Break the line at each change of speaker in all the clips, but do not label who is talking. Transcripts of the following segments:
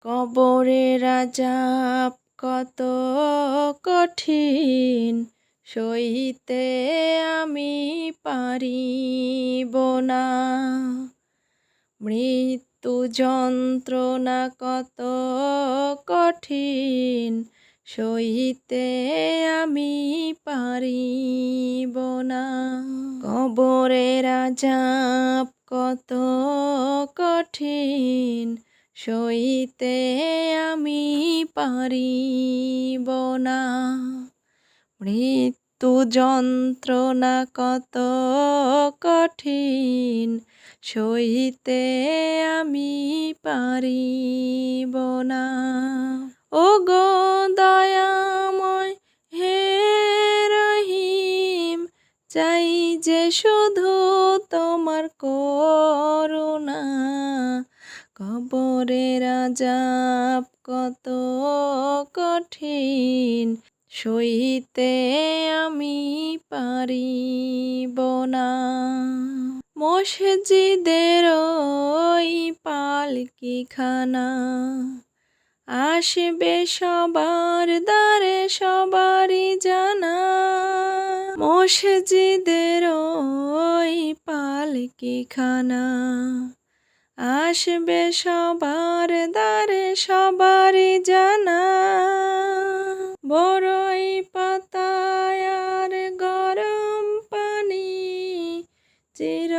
কবরের আযাব কত কঠিন, সইতে আমি পারিব না। মৃত্যু যন্ত্রণা কত কঠিন, সইতে আমি পারিব না। কবরের আযাব কত কঠিন, সইতে আমি পারিব না। মৃত্যু যন্ত্রণা কত কঠিন, সইতে আমি পারিব না। ওগো দয়াময় হে রহিম, চাই যে শুধু তোমার করুণা। কবরের আযাব কত কঠিন, সইতে আমি পারিব না। মসজিদের ওই পালকিখানা আসবে সবার দ্বারে সবারই জানা। মসজিদের ওই পালকিখানা আসবে সবার দ্বারে সবারই জানা। বড়ই পাতায় আর গরম পানি, চির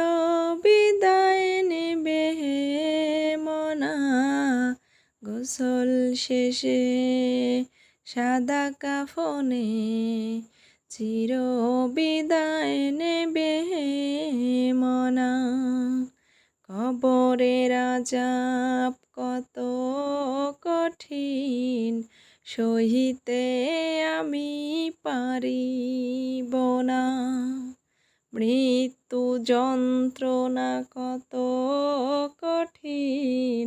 বিদায় নেবে হে মনা। গোসল শেষে সাদা কাফনে, চির বিদায় নেবে হে মনা। কবরের আযাব কত কঠিন, সইতে আমি পারিব না। মৃত্যু যন্ত্রণা কত কঠিন,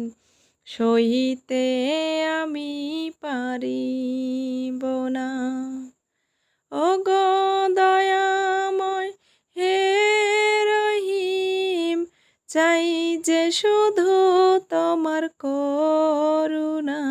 সইতে আমি পারিব না। ওগো দয়াময় হে রহিম, চাই যে শুধু তোমার করুণা।